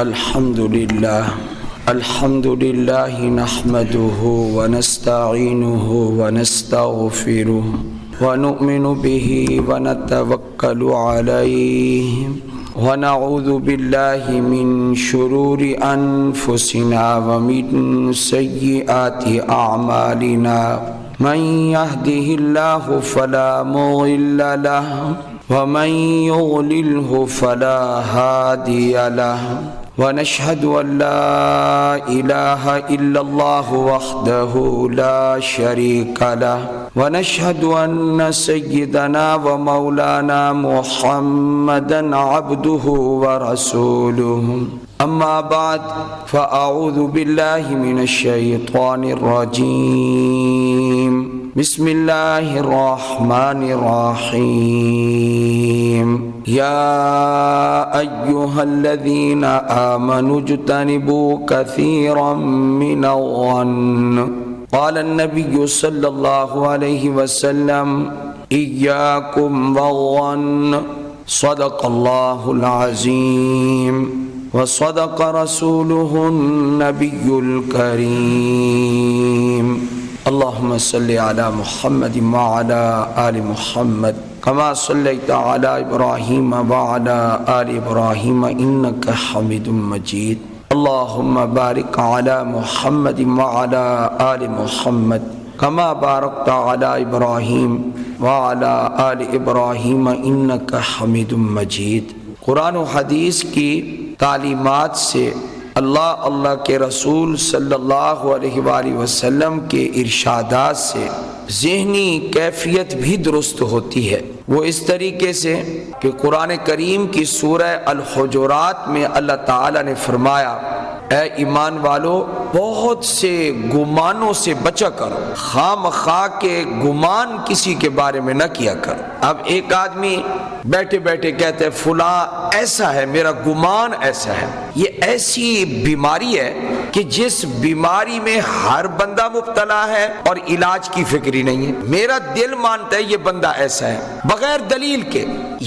الحمد لله نحمده ونستعينه ونستغفره ونؤمن به ونتوكل عليه ونعوذ بالله من شرور أنفسنا ومن سيئات أعمالنا من يهده الله فلا مضل له ومن يضلله فلا هادي له ونشهد أن لا إله إلا الله وحده لا شريك له ونشهد أن سيدنا ومولانا محمدا عبده ورسوله أما بعد فأعوذ بالله من الشيطان الرجيم بسم الله الرحمن الرحيم يا أيها الذين آمنوا اجتنبوا كثيرا من الظن قال النبي صلى الله عليه وسلم إياكم والظن صدق الله العظيم وصدق رسوله النبي الكريم اللهم صل على محمد وعلى آل محمد كما صليت على إبراهيم وعلى آل إبراهيم إنك حميد مجيد اللهم بارك على محمد وعلى آل محمد كما باركت على إبراهيم وعلى آل إبراهيم إنك حميد مجيد قرآن و حدیث کی تعلیمات سے اللہ کے رسول صلی اللہ علیہ وآلہ وسلم کے ارشادات سے ذہنی کیفیت بھی درست ہوتی ہے، وہ اس طریقے سے کہ قرآن کریم کی سورہ الحجرات میں اللہ تعالیٰ نے فرمایا اے ایمان والو بہت سے گمانوں سے بچا کرو، خام خواہ کے گمان کسی کے بارے میں نہ کیا کرو۔ اب ایک آدمی بیٹھے بیٹھے کہتے ہیں فلاں ایسا ہے، میرا گمان ایسا ہے، یہ ایسی بیماری ہے کہ جس بیماری میں ہر بندہ مبتلا ہے اور علاج کی فکری نہیں ہے۔ میرا دل مانتا ہے یہ بندہ ایسا ہے بغیر دلیل کے۔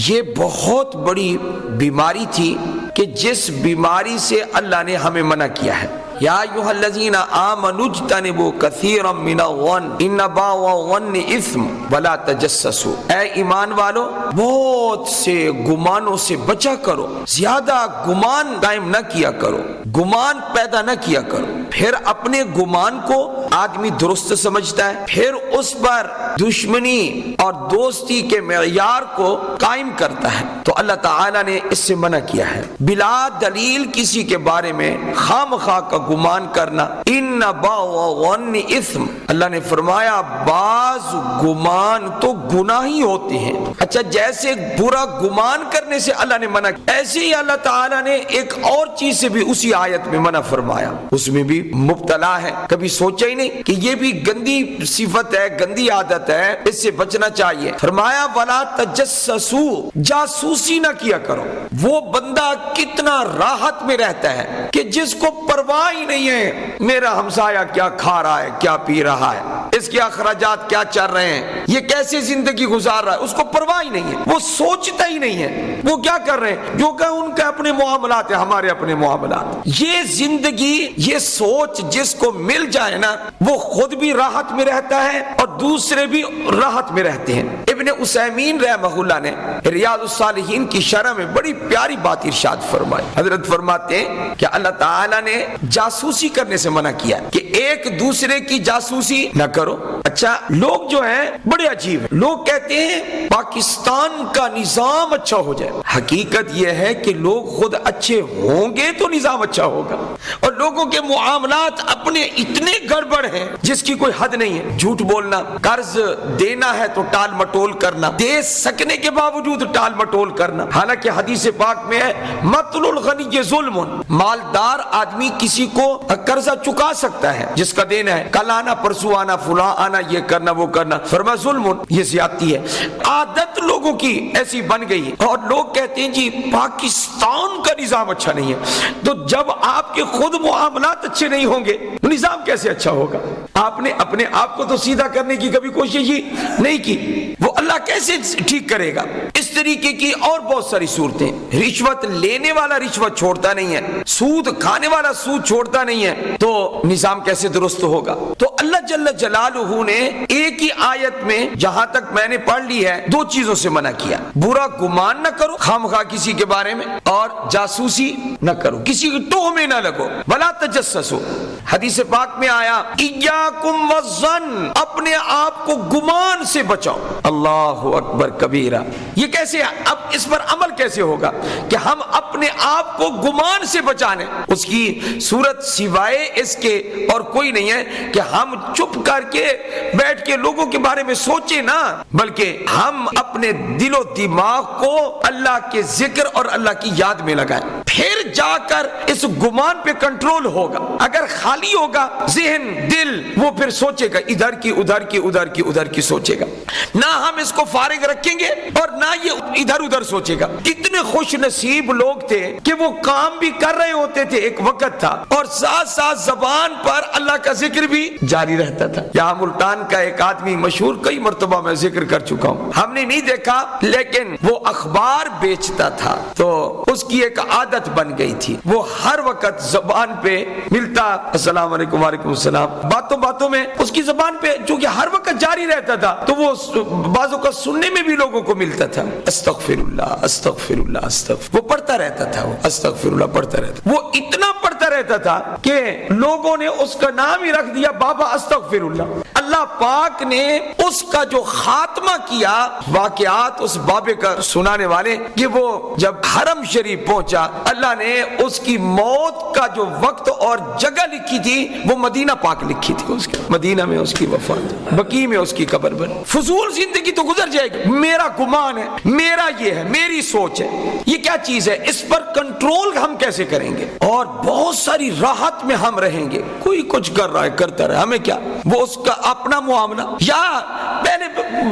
یہ بہت بڑی بیماری تھی کہ جس بیماری سے اللہ نے ہمیں منع کیا ہے۔ یا ایھا الذین آمنوا اجتنبوا کثیرا من الظن ان بعض الظن اثم ولا تجسسوا، اے ایمان والو بہت سے گمانوں سے بچا کرو، زیادہ گمان قائم نہ کیا کرو، گمان پیدا نہ کیا کرو۔ پھر اپنے گمان کو آدمی درست سمجھتا ہے، پھر اس پر دشمنی اور دوستی کے معیار کو قائم کرتا ہے، تو اللہ تعالیٰ نے اس سے منع کیا ہے۔ بلا دلیل کسی کے بارے میں خام خواہ کا گمان کرنا، ان بعض الظن اثم، اللہ نے فرمایا بعض گمان تو گناہ ہی ہوتے ہیں۔ اچھا، جیسے برا گمان کرنے سے اللہ نے منع کیا، ایسے ہی اللہ تعالیٰ نے ایک اور چیز سے بھی اسی آیت میں منع فرمایا، اس میں بھی مبتلا ہے، کبھی سوچا ہی نہیں کہ یہ بھی گندی صفت ہے، گندی عادت ہے، اس سے بچنا چاہیے۔ فرمایا ولا تجسسوا، جاسوسی نہ کیا کرو۔ وہ بندہ کتنا راحت میں رہتا ہے کہ جس کو پرواہ ہی نہیں ہے میرا ہمسایہ کیا کھا رہا ہے، کیا پی رہا ہے، اس کے اخراجات کیا چل رہے ہیں، یہ کیسے زندگی گزار رہا ہے، اس کو پرواہ ہی نہیں ہے، وہ سوچتا ہی نہیں ہے وہ کیا کر رہے ہیں، جو کہ ان کے اپنے معاملات ہیں، ہمارے اپنے معاملات۔ یہ زندگی، یہ سوچ جس کو مل جائے نا، وہ خود بھی راحت میں رہتا ہے اور دوسرے بھی راحت میں رہتے ہیں۔ ابن عثیمین رحمہ اللہ نے ریاض الصالحین کی شرح میں بڑی پیاری بات ارشاد فرمائی۔ حضرت فرماتے ہیں کہ اللہ تعالیٰ نے جاسوسی کرنے سے منع کیا کہ ایک دوسرے کی جاسوسی نہ کرو۔ اچھا، لوگ جو ہیں بڑے عجیب ہیں، لوگ کہتے ہیں پاکستان کا نظام اچھا ہو جائے۔ حقیقت یہ ہے کہ لوگ خود اچھے ہوں گے تو نظام اچھا ہوگا، اور لوگوں کے معاملات اپنے اتنے گڑبڑ ہیں جس کی کوئی حد نہیں ہے۔ جھوٹ بولنا، قرض دینا ہے تو ٹال مٹول کرنا، دے سکنے کے باوجود ٹال مٹول کرنا، حالانکہ حدیث پاک میں ہے مطل الغنی ظلم، مالدار آدمی کسی کو قرضہ چکا سکتا ہے جس کا دینا ہے، کل آنا پرسو آنا فلاں آنا، یہ کرنا وہ کرنا، فرما ظلم، یہ زیادتی ہے۔ عادت لوگوں کی ایسی بن گئی ہے، اور لوگ کہتے ہیں جی پاکستان کا نظام اچھا نہیں ہے، تو جب آپ کے خود معاملات اچھے نہیں ہوں گے نظام کیسے اچھا ہوگا؟ آپ نے اپنے آپ کو تو سیدھا کرنے کی کبھی کوشش ہی نہیں کی۔ وہ اللہ اللہ کیسے ٹھیک کرے گا؟ اس طریقے کی اور بہت ساری صورتیں. رشوت لینے والا رشوت چھوڑتا نہیں ہے, سود کھانے والا سود چھوڑتا نہیں ہے, تو نظام کیسے درست ہوگا؟ تو اللہ جل جلالہ نے ایک ہی آیت میں جہاں تک میں نے پڑھ لی ہے 2 چیزوں سے منع کیا. برا گمان نہ کرو خامخواہ کسی کے بارے میں, اور جاسوسی نہ کرو, کسی کی ٹوہ میں نہ لگو. ولا تجسسو, حدیث پاک میں آیا ایاکم والظن, اپنے آپ کو گمان سے بچاؤ. اللہ اکبر کبیرہ. یہ کیسے, اب اس پر عمل کیسے ہوگا کہ ہم اپنے آپ کو گمان سے بچانے؟ اس کی صورت سوائے اس کے اور کوئی نہیں ہے کہ ہم چپ کر کے بیٹھ کے لوگوں کے بارے میں سوچیں نا, بلکہ ہم اپنے دل و دماغ کو اللہ کے ذکر اور اللہ کی یاد میں لگائیں, پھر جا کر اس گمان پہ کنٹرول ہوگا. اگر خالی ہوگا ذہن دل, وہ پھر سوچے گا ادھر کی ادھر کی ادھر کی ادھر کی سوچے گا. نہ ہم اس کو فارغ رکھیں گے اور نہ یہ ادھر ادھر سوچے گا. اتنے خوش نصیب لوگ تھے کہ وہ کام بھی کر رہے ہوتے تھے, ایک وقت تھا, اور ساتھ ساتھ زبان پر اللہ کا ذکر بھی جاری رہتا تھا. یہاں ملتان کا ایک آدمی مشہور, کئی مرتبہ میں ذکر کر چکا ہوں, ہم نے نہیں دیکھا لیکن وہ اخبار بیچتا تھا, تو اس کی ایک عادت بن گئی تھی, وہ ہر وقت زبان پہ ملتا السلام علیکم وعلیکم السلام, باتوں باتوں میں اس کی زبان پہ چونکہ ہر وقت جاری رہتا تھا, تو وہ بعضوں کا سننے میں بھی لوگوں کو ملتا تھا. استغفر اللہ استغفر اللہ استغفر, وہ پڑھتا رہتا تھا, وہ استغفر اللہ پڑھتا رہتا, وہ اتنا پڑھتا رہتا تھا کہ لوگوں نے اس کا نام ہی رکھ دیا بابا استغفر اللہ. اللہ پاک نے اس کا جو خاتمہ کیا, واقعات اس بابے کا سنانے والے, کہ وہ جب حرم شریف پہنچا, اللہ نے اس کی موت کا جو وقت اور جگہ لکھی تھی وہ مدینہ پاک لکھی تھی, اس کی مدینہ میں اس کی وفات, بقیع میں اس کی قبر بنی. فضول زندگی تو گزر جائے گی, میرا گمان ہے, میرا یہ ہے, میری سوچ ہے, یہ کیا چیز ہے, اس پر کنٹرول ہم کیسے کریں گے؟ اور بہت ساری راحت میں ہم رہیں گے, کوئی کچھ کر رہا ہے کرتا رہے, ہمیں کیا, وہ اس کا اپنا معاملہ. یا پہلے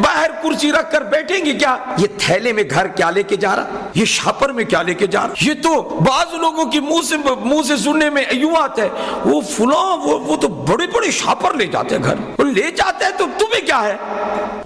باہر کرسی رکھ کر بیٹھیں گے کیا, یہ تھیلے میں گھر کیا لے کے جا رہا, یہ شاپر میں کیا لے کے جا رہا. یہ تو بعض لوگوں کی منہ سے سننے میں یوں آتا ہے, وہ فلاں وہ تو بڑے بڑے شاپر لے جاتے ہیں گھر, وہ لے جاتا ہے تو تمہیں کیا ہے,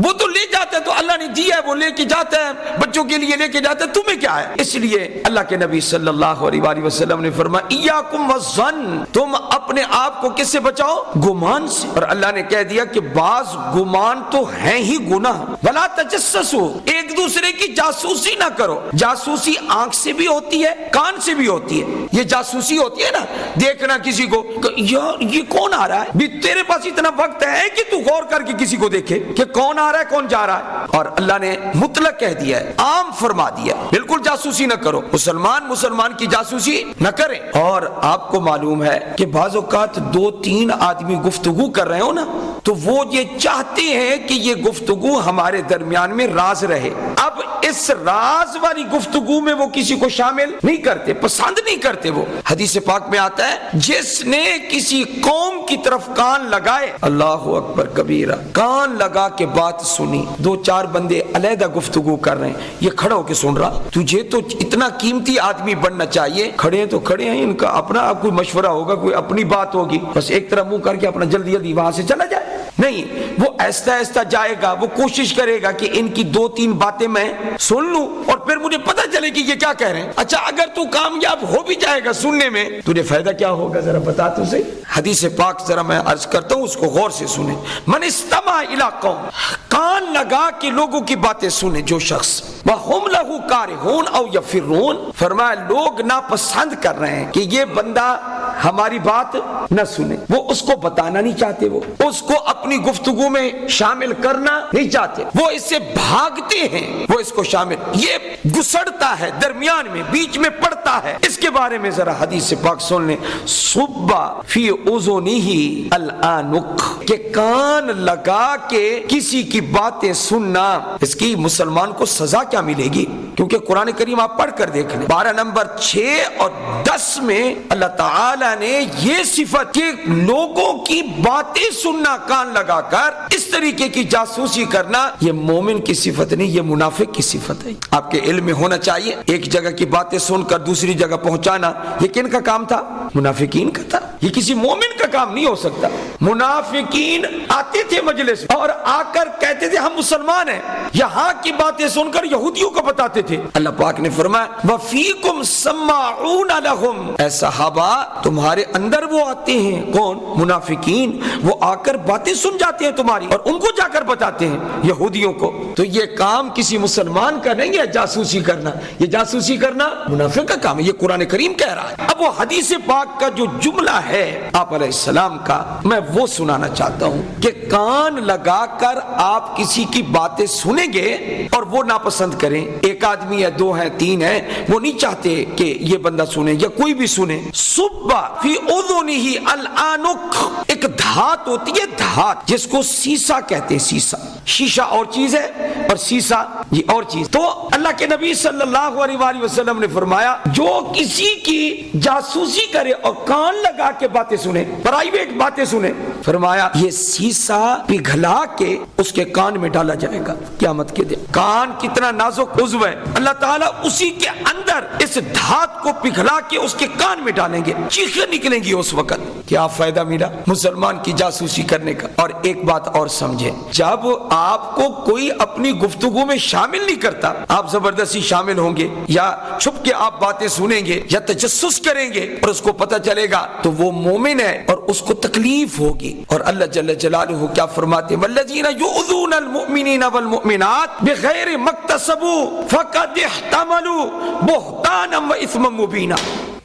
وہ تو لے جاتا ہے تو اللہ نے دیا ہے, وہ لے کے جاتا ہے, بچوں کے لیے لے کے جاتا ہے, تمہیں کیا ہے. اس لیے اللہ کے نبی صلی اللہ علیہ وآلہ وسلم نے فرمایا ایاکم والظن, تم اپنے آپ کو کس سے بچاؤ؟ گمان سے. اور اللہ نے کہہ دیا کہ بعض گمان تو ہیں ہی گناہ. ولا تجسسوا, ایک دوسرے کی جاسوسی نہ کرو. جاسوسی آنکھ سے بھی ہوتی ہے, کان سے بھی ہوتی ہے. یہ جاسوسی ہوتی ہے نا, دیکھنا کسی کو, یار یہ کون آ رہا ہے, بھی تیرے پاس اتنا وقت ہے کہ تو غور کر کے کسی کو دیکھے کہ کون آ رہا ہے کون جا رہا ہے. اور اللہ نے مطلق کہہ دیا ہے, عام فرما دیا, بالکل جاسوسی نہ کرو. مسلمان کی جاسوسی نہ کریں. اور آپ کو معلوم ہے کہ بعض اوقات 2-3 آدمی گفتگو کر رہے ہو نا, تو وہ یہ چاہتے ہیں کہ یہ گفتگو ہمارے درمیان میں راز رہے. اب اس راز والی گفتگو میں وہ کسی کو شامل نہیں کرتے, پسند نہیں کرتے. وہ حدیث پاک میں آتا ہے, جس نے کسی قوم کی طرف کان لگائے, اللہ اکبر کبیرہ, کان لگا کے بات سنی, 2-4 بندے علیحدہ گفتگو کر رہے ہیں, یہ کھڑا ہو کے سن رہا, تجھے تو اتنا قیمتی آدمی بننا چاہیے, کھڑے ہیں تو کھڑے ہیں, ان کا اپنا کوئی مشورہ ہوگا, کوئی اپنی بات ہوگی, بس ایک طرح منہ کر کے اپنا جلدی جلدی وہاں سے چلا جائے. نہیں, وہ ایسا ایسا جائے گا, وہ کوشش کرے گا کہ ان کی 2-3 باتیں میں سن لوں اور پھر مجھے پتہ چلے کہ یہ کیا کہہ رہے ہیں. اچھا اگر تو کامیاب ہو بھی جائے گا سننے میں, تجھے فائدہ کیا ہوگا ذرا بتا تو صحیح. حدیث پاک ذرا میں عرض کرتا ہوں, اس کو غور سے سنیں. من استمع الی قوم, کان لگا کے لوگوں کی باتیں سنیں جو شخص, وہم لہ کارہون او یفرون, فرمایا لوگ ناپسند کر رہے ہیں کہ یہ بندہ ہماری بات نہ سنے, وہ اس کو بتانا نہیں چاہتے, وہ اس کو اپنی گفتگو میں شامل کرنا نہیں چاہتے, وہ اس سے بھاگتے ہیں, وہ اس کو شامل, یہ گسڑتا ہے درمیان میں, بیچ میں پڑتا ہے. اس کے بارے میں ذرا حدیث پاک سن لیں. صبا فی اذنہ العنق, کہ کان لگا کے کسی کی باتیں سننا, اس کی مسلمان کو سزا کیا ملے گی؟ کیونکہ قرآن کریم آپ پڑھ کر دیکھ لیں, 12 نمبر 6 اور 10 میں اللہ تعالی نے یہ صفت کہ لوگوں کی باتیں سننا کان لگا کر, اس طریقے کی جاسوسی کرنا, یہ مومن کی صفت نہیں, یہ منافق کی صفت ہے. آپ کے علم میں ہونا چاہیے, ایک جگہ کی باتیں سن کر دوسری جگہ پہنچانا یہ کن کا کام تھا؟ منافقین کا تھا. یہ کسی مومن کا کام نہیں ہو سکتا. منافقین آتے تھے مجلس اور آ کر کہتے تھے ہم مسلمان ہیں، یہاں کی باتیں سن کر یہودیوں کو بتاتے تھے۔ اللہ پاک نے فرمایا وَفِيكُمْ سَمَّاعُونَ لَهُمْ، اے صحابہ تمہارے اندر وہ آتے ہیں، کون؟ منافقین، وہ آ کر باتیں سن جاتے ہیں تمہاری اور ان کو جا کر بتاتے ہیں یہودیوں کو۔ تو یہ کام کسی مسلمان کا نہیں ہے جاسوسی کرنا، یہ جاسوسی کرنا منافق کا کام ہے، یہ قرآن کریم کہہ رہا ہے۔ اب وہ حدیث پاک کا جو جملہ ہے آپ علیہ السلام کا میں وہ سنانا چاہتا ہوں کہ کان لگا کر آپ کسی کی باتیں سنیں گے اور وہ ناپسند کریں، ایک آدمی ہے، دو ہیں، تین ہیں، وہ نہیں چاہتے کہ یہ بندہ سنے یا کوئی بھی سنے۔ صبح فی اذنہ العنق، ایک دھات ہوتی ہے، دھات جس کو سیسا کہتے ہیں، سیسا، شیشہ اور چیز ہے اور سیسا یہ اور چیز۔ تو اللہ کے نبی صلی اللہ علیہ وآلہ وسلم نے فرمایا جو کسی کی جاسوسی کرے اور کان لگا کے باتیں سنے، پرائیویٹ باتیں سنے، فرمایا یہ سیسا پگھلا کے اس کے کان میں ڈالا جائے گا قیامت کے دن۔ کان کتنا نازک عضو ہے، اللہ تعالیٰ اسی کے اندر اس دھات کو پگھلا کے اس کے کان میں ڈالیں گے، چیخیں نکلیں گی اس وقت۔ کیا فائدہ میرا مسلمان کی جاسوسی کرنے کا؟ اور ایک بات اور سمجھیں، جب آپ کو کوئی اپنی گفتگو میں شامل نہیں کرتا، آپ زبردستی شامل ہوں گے یا چھپ کے آپ باتیں سنیں گے یا تجسس کریں گے اور اس کو پتہ چلے گا تو وہ مومن ہے اور اس کو تکلیف ہوگی۔ اور اللہ جل جلالہ کیا فرماتے ہیں والذین یؤذون المؤمنین والمؤمنات بغیر ما اکتسبوا فقد احتملوا بہتانا واثما مبینا۔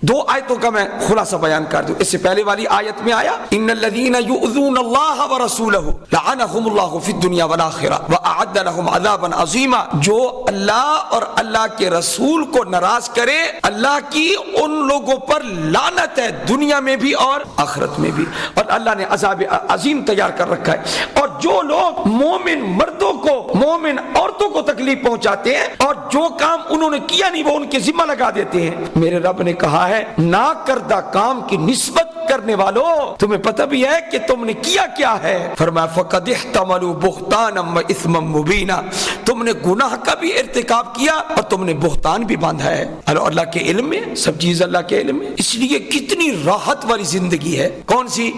دو آیتوں کا میں خلاصہ بیان کر دوں۔ اس سے پہلے والی آیت میں آیا ان الذین یؤذون اللہ ورسولہ لعنہم اللہ فی الدنیا والآخرہ واعد لهم عذابا عظیما، جو اللہ اور اللہ کے رسول کو ناراض کرے اللہ کی ان لوگوں پر لعنت ہے، دنیا میں بھی اور آخرت میں بھی، اور اللہ نے عذاب عظیم تیار کر رکھا ہے۔ اور جو لوگ مومن مردوں کو، مومن عورتوں کو تکلیف پہنچاتے ہیں اور جو کام انہوں نے کیا نہیں وہ ان کے ذمہ لگا دیتے ہیں، میرے رب نے کہا ہے نہ کردہ کام کی نسبت کرنے والوں تمہیں پتہ بھی ہے کہ تم نے کیا کیا ہے، فرمایا فقد احتملوا بہتانا واثما مبینا، تم نے گناہ کا بھی ارتکاب کیا اور تم نے بہتان بھی باندھا ہے۔ اللہ کے علم میں سب چیز، اللہ کے علم میں، اس لیے کتنی راحت والی زندگی ہے۔ کون سی؟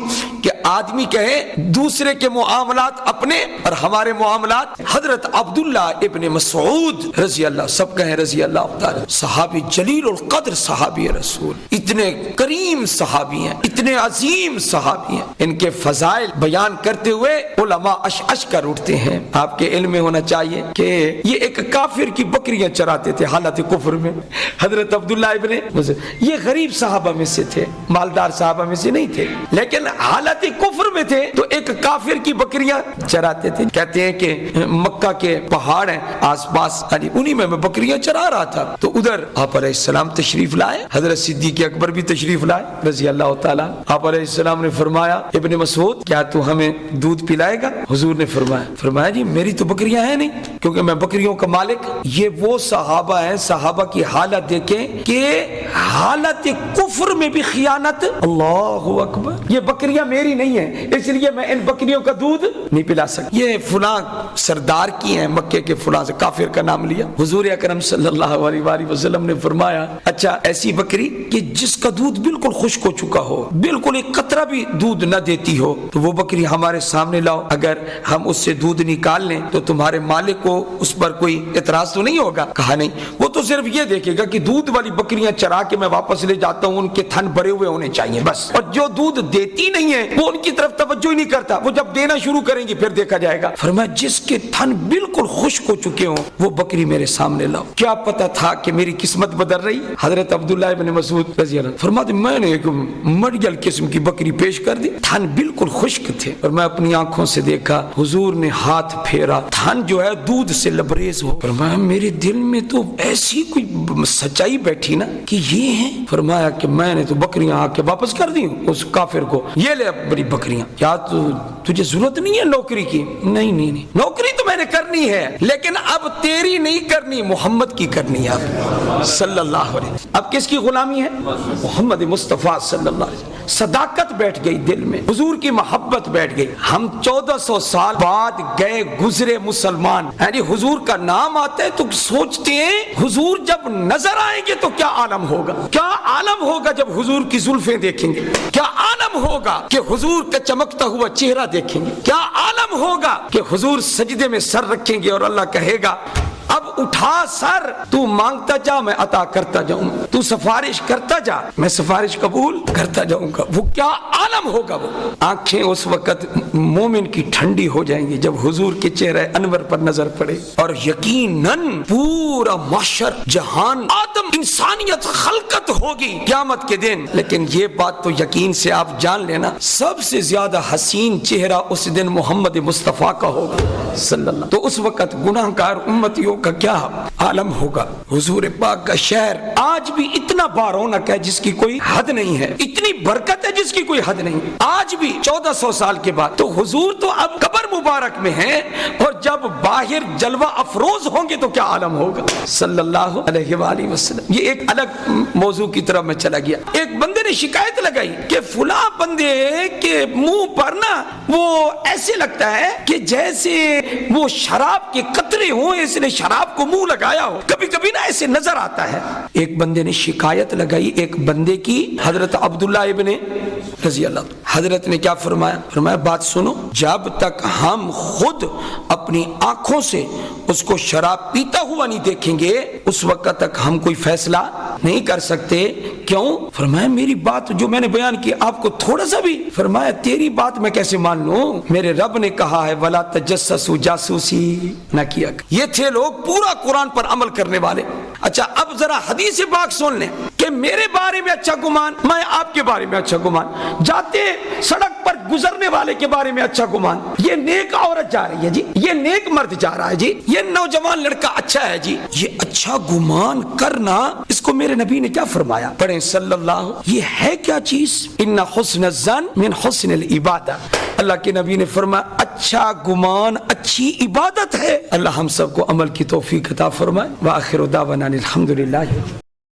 کہ آدمی کہے دوسرے کے معاملات اپنے اور ہمارے معاملات۔ حضرت عبداللہ ابن مسعود رضی اللہ، سب کہیں رضی اللہ تعالی، صحابی جلیل القدر، صحابی رسول، اتنے کریم صحابی ہیں، اتنے عظیم صحابی ہیں، ان کے فضائل بیان کرتے ہوئے علماء اش کر اٹھتے ہیں۔ آپ کے علم میں ہونا چاہیے کہ یہ ایک کافر کی بکریاں چراتے تھے حالت کفر میں۔ حضرت عبداللہ ابن یہ غریب صحابہ میں سے تھے، مالدار صحابہ میں سے نہیں تھے، لیکن حالت کفر میں تھے تو ایک کافر کی بکریاں چراتے تھے۔ کہتے ہیں کہ مکہ کے پہاڑ ہیں آس پاس، انہی میں بکریاں چرا رہا تھا تو ادھر آپ علیہ السلام تشریف لائے، حضرت صدیق اکبر بھی تشریف لائے رضی اللہ تعالیٰ۔ آپ علیہ السلام نے فرمایا ابن مسعود کیا تو ہمیں دودھ پلائے گا؟ حضور نے فرمایا جی میری تو بکریاں ہیں نہیں کیونکہ میں بکریوں کا مالک۔ یہ وہ صحابہ ہیں، صحابہ کی حالت دیکھیں کہ حالت کفر میں بھی خیانت، اللہ اکبر، یہ بکریاں میری نہیں ہیں اس لیے میں ان بکریوں کا دودھ نہیں پلا سکتا، یہ فلاں سردار کی ہیں، مکے کے فلاں سے کافر کا نام لیا۔ حضور اکرم صلی اللہ علیہ وآلہ وسلم نے فرمایا اچھا ایسی بکری کہ جس کا دودھ بالکل خشک ہو چکا ہو، بالکل ایک قطرہ بھی دودھ نہ دیتی ہو، تو وہ بکری ہمارے سامنے لاؤ، اگر ہم اس سے دودھ نکال لیں تو تمہارے مالک کو اس پر کوئی اعتراض تو نہیں ہوگا؟ کہا نہیں، وہ تو صرف یہ دیکھے گا کہ دودھ والی بکریاں چرا کے میں واپس لے جاتا ہوں، ان کے تھن بھرے ہوئے ہونے چاہیے بس، اور جو دودھ دیتی نہیں ہے وہ ان کی طرف توجہ ہی نہیں کرتا، وہ جب دینا شروع کریں گی پھر دیکھا جائے گا۔ فرمایا جس کے تھن بالکل خشک ہو چکے ہوں وہ بکری میرے سامنے لاؤ۔ کیا پتا تھا کہ میری قسمت بدل رہی؟ حضرت عبداللہ ابن مسعود رضی اللہ فرماتے میں نے ایک مڑیل قسم کی بکری پیش کر دی، تھن بالکل خشک تھے اور میں اپنی آنکھوں سے دیکھا، حضور نے ہاتھ پھیرا، تھن جو ہے دودھ سے لبریز ہو۔ فرمایا میرے دل میں تو ایسی کوئی سچائی بیٹھی نا کہ یہ ہیں۔ فرمایا کہ میں نے تو بکریاں آ کے واپس کر دی اس کافر کو، یہ لے بڑی بکریاں، کیا تجھے ضرورت نہیں ہے نوکری کی؟ نہیں نوکری تو میں نے کرنی ہے لیکن اب تیری نہیں کرنی، محمد کی کرنی ہے اب صلی اللہ علیہ وسلم۔ اب کس کی غلامی ہے؟ محمد مصطفیٰ صلی اللہ علیہ وسلم۔ صداقت بیٹھ گئی دل میں، حضور کی محبت بیٹھ گئی۔ ہم 1400 سال بعد گئے گزرے مسلمان، یعنی حضور کا نام آتا ہے تو سوچتے ہیں حضور جب نظر آئیں گے تو کیا عالم ہوگا، کیا عالم ہوگا جب حضور کی زلفیں دیکھیں گے، کیا عالم عالم ہوگا کہ حضور کا چمکتا ہوا چہرہ دیکھیں گے، کیا عالم ہوگا کہ حضور سجدے میں سر رکھیں گے اور اللہ کہے گا اب اٹھا سر، تو مانگتا جا میں عطا کرتا جاؤں، تو سفارش کرتا جا میں سفارش قبول کرتا جاؤں گا۔ وہ کیا عالم ہوگا، وہ آنکھیں اس وقت مومن کی ٹھنڈی ہو جائیں گی جب حضور کے چہرے انور پر نظر پڑے، اور یقیناً پورا معاشر، جہان، آدم، انسانیت، خلقت ہوگی قیامت کے دن۔ لیکن یہ بات تو یقین سے آپ جان لینا، سب سے زیادہ حسین چہرہ اس دن محمد مصطفیٰ کا ہوگا صلی اللہ۔ تو اس وقت گناہ گار امتیوں کا کیا عالم ہوگا۔ حضور پاک کا شہر آج بھی اتنا بارونق ہے جس کی کوئی حد نہیں ہے، اتنی برکت ہے جس کی کوئی حد نہیں، آج بھی 1400 سال کے بعد۔ تو حضور تو اب قبر مبارک میں ہیں، اور جب باہر جلوہ افروز ہوں گے تو کیا عالم ہوگا صلی اللہ علیہ وآلہ وسلم۔ یہ ایک الگ موضوع کی طرف میں چلا گیا۔ ایک بندے نے شکایت لگائی کہ فلاں بندے کے منہ پر نا وہ ایسے لگتا ہے کہ جیسے وہ شراب کے قطرے ہوں، اس نے شراب کو منہ لگایا ہو، کبھی کبھی نا ایسے نظر آتا ہے۔ ایک بندے نے شکایت لگائی ایک بندے کی، حضرت عبداللہ ابن رضی اللہ عنہ۔ حضرت نے کیا فرمایا؟ فرمایا بات سنو، جب تک ہم خود اپنی آنکھوں سے اس کو شراب پیتا ہوا نہیں دیکھیں گے اس وقت تک ہم کوئی فیصلہ نہیں کر سکتے۔ کیوں؟ فرمایا میری بات جو میں نے بیان کی آپ کو تھوڑا سا بھی؟ فرمایا تیری بات میں کیسے مان لوں؟ میرے رب نے کہا ہے وَلَا تَجَسَّسُوا، جاسوسی نہ کیا۔ یہ تھے لوگ پورا قرآن پر عمل کرنے والے۔ اچھا اب ذرا حدیث پاک سن لیں کہ میرے بارے میں اچھا گمان، میں آپ کے بارے میں اچھا گمان، جاتے سڑک پر گزرنے والے کے بارے میں اچھا گمان، یہ نیک عورت جا رہی ہے جی، یہ نیک مرد جا رہا ہے جی، یہ نوجوان لڑکا اچھا ہے جی، یہ اچھا گمان کرنا، اس کو میرے نبی نے کیا فرمایا؟ پڑھیں صلی اللہ۔ یہ ہے کیا چیز؟ ان حسن الظن من حسن العبادہ۔ اللہ کے نبی نے فرمایا اچھا گمان اچھی عبادت ہے۔ اللہ ہم سب کو عمل کی توفیق عطا فرمائے۔ وآخر دعوانا الحمدللہ۔